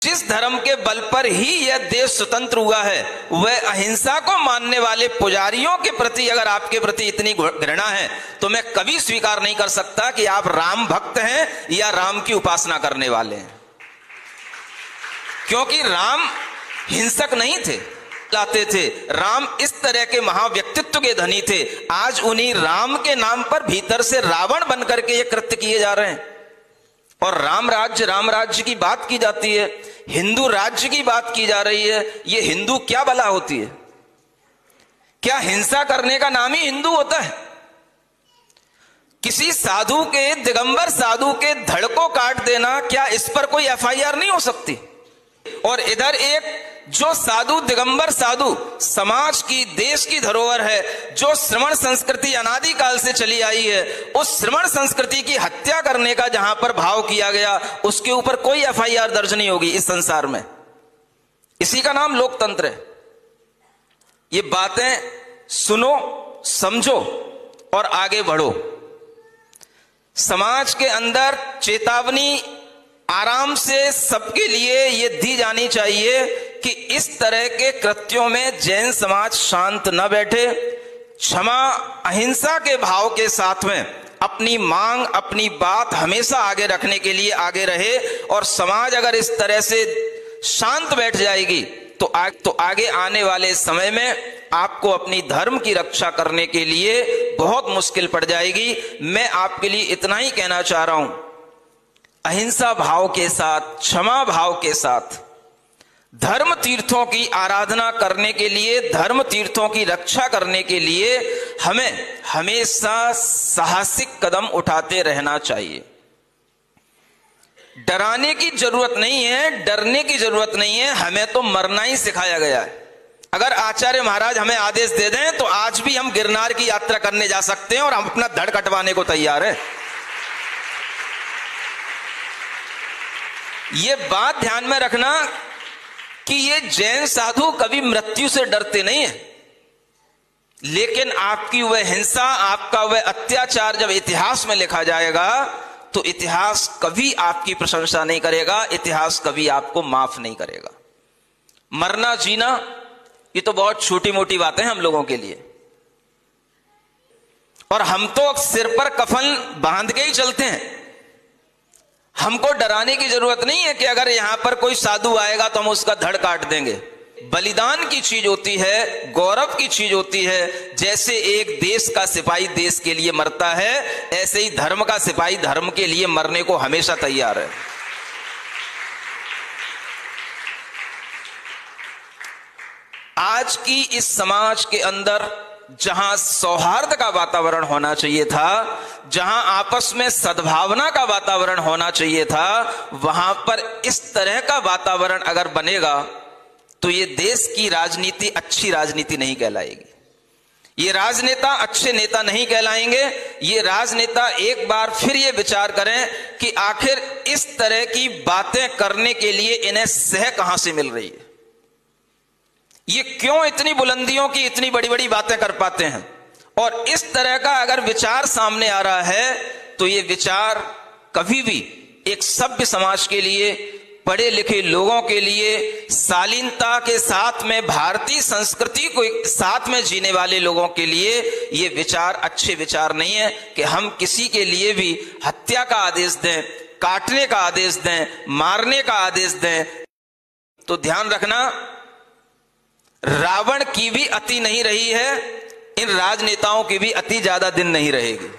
जिस धर्म के बल पर ही यह देश स्वतंत्र हुआ है, वह अहिंसा को मानने वाले पुजारियों के प्रति अगर आपके प्रति इतनी घृणा है तो मैं कभी स्वीकार नहीं कर सकता कि आप राम भक्त हैं या राम की उपासना करने वाले हैं। क्योंकि राम हिंसक नहीं थे, लाते थे। राम इस तरह के महाव्यक्तित्व के धनी थे। आज उन्हीं राम के नाम पर भीतर से रावण बनकर के ये कृत्य किए जा रहे हैं। और राम राज्य की बात की जाती है, हिंदू राज्य की बात की जा रही है। ये हिंदू क्या भला होती है? क्या हिंसा करने का नाम ही हिंदू होता है? किसी साधु के, दिगंबर साधु के धड़ को काट देना, क्या इस पर कोई एफआईआर नहीं हो सकती? और इधर एक जो साधु, दिगंबर साधु समाज की, देश की धरोहर है, जो श्रमण संस्कृति अनादिकाल से चली आई है, उस श्रमण संस्कृति की हत्या करने का जहां पर भाव किया गया, उसके ऊपर कोई एफआईआर दर्ज नहीं होगी इस संसार में। इसी का नाम लोकतंत्र है। ये बातें सुनो, समझो और आगे बढ़ो। समाज के अंदर चेतावनी आराम से सबके लिए ये दी जानी चाहिए कि इस तरह के कृत्यों में जैन समाज शांत न बैठे। क्षमा, अहिंसा के भाव के साथ में अपनी मांग, अपनी बात हमेशा आगे रखने के लिए आगे रहे। और समाज अगर इस तरह से शांत बैठ जाएगी तो आगे आने वाले समय में आपको अपनी धर्म की रक्षा करने के लिए बहुत मुश्किल पड़ जाएगी। मैं आपके लिए इतना ही कहना चाह रहा हूं, अहिंसा भाव के साथ, क्षमा भाव के साथ धर्म तीर्थों की आराधना करने के लिए, धर्म तीर्थों की रक्षा करने के लिए हमें हमेशा साहसिक कदम उठाते रहना चाहिए। डराने की जरूरत नहीं है, डरने की जरूरत नहीं है। हमें तो मरना ही सिखाया गया है। अगर आचार्य महाराज हमें आदेश दे दें तो आज भी हम गिरनार की यात्रा करने जा सकते हैं और हम अपना धड़ कटवाने को तैयार है। ये बात ध्यान में रखना कि ये जैन साधु कभी मृत्यु से डरते नहीं है, लेकिन आपकी वह हिंसा, आपका वह अत्याचार जब इतिहास में लिखा जाएगा तो इतिहास कभी आपकी प्रशंसा नहीं करेगा, इतिहास कभी आपको माफ नहीं करेगा। मरना जीना ये तो बहुत छोटी मोटी बातें हैं हम लोगों के लिए, और हम तो सिर पर कफन बांध के ही चलते हैं। हमको डराने की जरूरत नहीं है कि अगर यहां पर कोई साधु आएगा तो हम उसका धड़ काट देंगे। बलिदान की चीज होती है, गौरव की चीज होती है। जैसे एक देश का सिपाही देश के लिए मरता है, ऐसे ही धर्म का सिपाही धर्म के लिए मरने को हमेशा तैयार है। आज की इस समाज के अंदर जहां सौहार्द का वातावरण होना चाहिए था, जहां आपस में सद्भावना का वातावरण होना चाहिए था, वहां पर इस तरह का वातावरण अगर बनेगा तो ये देश की राजनीति अच्छी राजनीति नहीं कहलाएगी। ये राजनेता अच्छे नेता नहीं कहलाएंगे। ये राजनेता एक बार फिर ये विचार करें कि आखिर इस तरह की बातें करने के लिए इन्हें सह कहां से मिल रही है। ये क्यों इतनी बुलंदियों की इतनी बड़ी बड़ी बातें कर पाते हैं। और इस तरह का अगर विचार सामने आ रहा है तो ये विचार कभी भी एक सभ्य समाज के लिए, पढ़े लिखे लोगों के लिए, शालीनता के साथ में भारतीय संस्कृति को साथ में जीने वाले लोगों के लिए ये विचार अच्छे विचार नहीं है कि हम किसी के लिए भी हत्या का आदेश दें, काटने का आदेश दें, मारने का आदेश दें। तो ध्यान रखना, रावण की भी अति नहीं रही है, इन राजनेताओं की भी अति ज्यादा दिन नहीं रहेगी।